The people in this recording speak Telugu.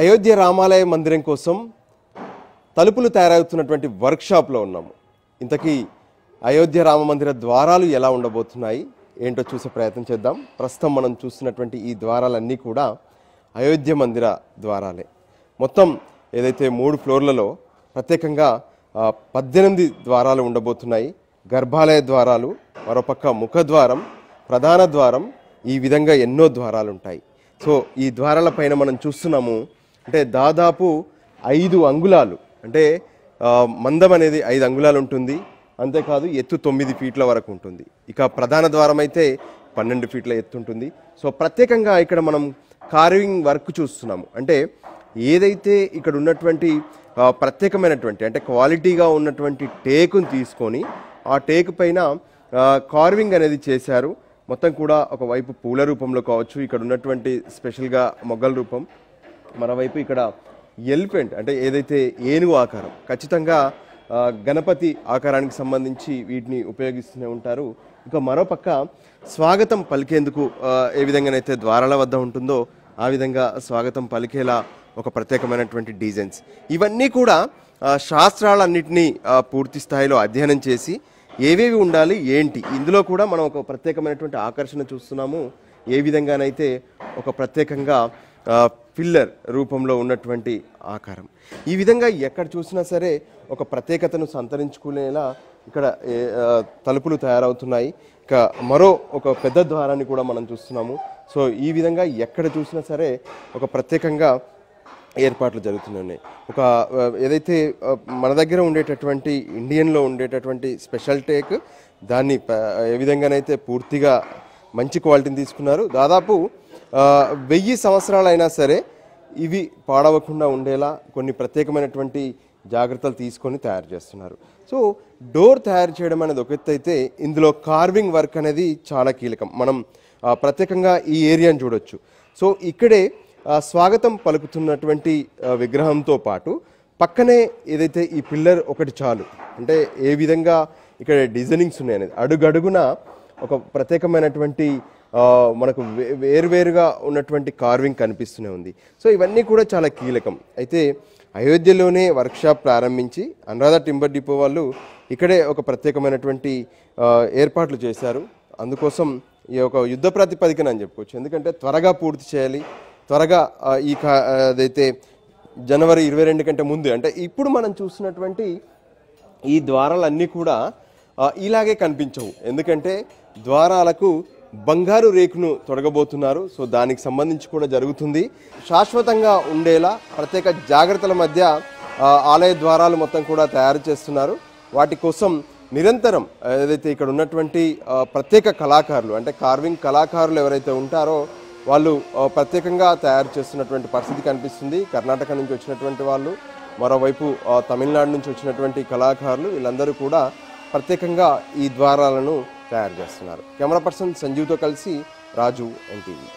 అయోధ్య రామాలయ మందిరం కోసం తలుపులు తయారవుతున్నటువంటి వర్క్షాప్లో ఉన్నాము. ఇంతకీ అయోధ్య రామ మందిర ద్వారాలు ఎలా ఉండబోతున్నాయి ఏంటో చూసే ప్రయత్నం చేద్దాం. ప్రస్తుతం మనం చూస్తున్నటువంటి ఈ ద్వారాలన్నీ కూడా అయోధ్య మందిర ద్వారాలే. మొత్తం ఏదైతే 3 ఫ్లోర్లలో ప్రత్యేకంగా 18 ద్వారాలు ఉండబోతున్నాయి. గర్భాలయ ద్వారాలు, మరోపక్క ముఖద్వారం, ప్రధాన ద్వారం, ఈ విధంగా ఎన్నో ద్వారాలు ఉంటాయి. సో ఈ ద్వారాల పైన మనం చూస్తున్నాము అంటే దాదాపు 5 అంగుళాలు అంటే మందం అనేది 5 అంగుళాలు ఉంటుంది. అంతేకాదు ఎత్తు 9 ఫీట్ల వరకు ఉంటుంది. ఇక ప్రధాన ద్వారం అయితే 12 ఫీట్ల ఎత్తు ఉంటుంది. సో ప్రత్యేకంగా ఇక్కడ మనం కార్వింగ్ వర్క్ చూస్తున్నాము. అంటే ఏదైతే ఇక్కడ ఉన్నటువంటి ప్రత్యేకమైనటువంటి అంటే క్వాలిటీగా ఉన్నటువంటి టేకును తీసుకొని ఆ టేకు పైన కార్వింగ్ అనేది చేశారు. మొత్తం కూడా ఒకవైపు పూల రూపంలో కావచ్చు, ఇక్కడ ఉన్నటువంటి స్పెషల్గా మొగ్గల రూపం, మరోవైపు ఇక్కడ ఎలిఫెంట్ అంటే ఏదైతే ఏనుగు ఆకారం, ఖచ్చితంగా గణపతి ఆకారానికి సంబంధించి వీటిని ఉపయోగిస్తూనే ఉంటారు. ఇక మరోపక్క స్వాగతం పలికేందుకు ఏ విధంగానైతే ద్వారాల వద్ద ఉంటుందో ఆ విధంగా స్వాగతం పలికేలా ఒక ప్రత్యేకమైనటువంటి డిజైన్స్, ఇవన్నీ కూడా శాస్త్రాలన్నింటినీ పూర్తి స్థాయిలో అధ్యయనం చేసి ఏవేవి ఉండాలి ఏంటి, ఇందులో కూడా మనం ఒక ప్రత్యేకమైనటువంటి ఆకర్షణ చూస్తున్నాము. ఏ విధంగానైతే ఒక ప్రత్యేకంగా పిల్లర్ రూపంలో ఉన్నటువంటి ఆకారం, ఈ విధంగా ఎక్కడ చూసినా సరే ఒక ప్రత్యేకతను సంతరించుకునేలా ఇక్కడ తలుపులు తయారవుతున్నాయి. ఇక మరో ఒక పెద్ద ద్వారాన్ని కూడా మనం చూస్తున్నాము. సో ఈ విధంగా ఎక్కడ చూసినా సరే ఒక ప్రత్యేకంగా ఏర్పాట్లు జరుగుతున్నాయి. ఒక ఏదైతే మన దగ్గర ఉండేటటువంటి ఇండియన్లో ఉండేటటువంటి స్పెషల్ టేక్, దాన్ని ఏ విధంగానైతే పూర్తిగా మంచి క్వాలిటీని తీసుకున్నారు. దాదాపు 1000 సంవత్సరాలైనా సరే ఇవి పాడవకుండా ఉండేలా కొన్ని ప్రత్యేకమైనటువంటి జాగ్రత్తలు తీసుకొని తయారు చేస్తున్నారు. సో డోర్ తయారు చేయడం అనేది ఒక ఎత్తు అయితే, ఇందులో కార్వింగ్ వర్క్ అనేది చాలా కీలకం. మనం ప్రత్యేకంగా ఈ ఏరియాని చూడొచ్చు. సో ఇక్కడే స్వాగతం పలుకుతున్నటువంటి విగ్రహంతో పాటు పక్కనే ఏదైతే ఈ పిల్లర్ ఒకటి చాలు అంటే ఏ విధంగా ఇక్కడ డిజైనింగ్స్ ఉన్నాయి అనేది అడుగడుగున ఒక ప్రత్యేకమైనటువంటి మనకు వేరువేరుగా ఉన్నటువంటి కార్వింగ్ కనిపిస్తూనే ఉంది. సో ఇవన్నీ కూడా చాలా కీలకం. అయితే అయోధ్యలోనే వర్క్షాప్ ప్రారంభించి అనురాధ టింబర్ డిపో వాళ్ళు ఇక్కడే ఒక ప్రత్యేకమైనటువంటి ఏర్పాట్లు చేశారు. అందుకోసం ఈ ఒక యుద్ధ ప్రాతిపదికన అని చెప్పుకోవచ్చు. ఎందుకంటే త్వరగా పూర్తి చేయాలి, త్వరగా ఈ అదైతే జనవరి 22 కంటే ముందు అంటే ఇప్పుడు మనం చూసినటువంటి ఈ ద్వారాలన్నీ కూడా ఇలాగే కనిపించవు. ఎందుకంటే ద్వారాలకు బంగారు రేకును తొడగబోతున్నారు. సో దానికి సంబంధించి కూడా జరుగుతుంది. శాశ్వతంగా ఉండేలా ప్రత్యేక జాగ్రత్తల మధ్య ఆలయ ద్వారాలు మొత్తం కూడా తయారు చేస్తున్నారు. వాటి కోసం నిరంతరం ఏదైతే ఇక్కడ ఉన్నటువంటి ప్రత్యేక కళాకారులు అంటే కార్వింగ్ కళాకారులు ఎవరైతే ఉంటారో వాళ్ళు ప్రత్యేకంగా తయారు చేస్తున్నటువంటి పరిస్థితి కనిపిస్తుంది. కర్ణాటక నుంచి వచ్చినటువంటి వాళ్ళు, మరోవైపు తమిళనాడు నుంచి వచ్చినటువంటి కళాకారులు, వీళ్ళందరూ కూడా ప్రత్యేకంగా ఈ ద్వారాలను తయారు చేస్తున్నారు. కెమెరా పర్సన్ సంజీవ్తో కలిసి రాజు, ఎన్టీవీ.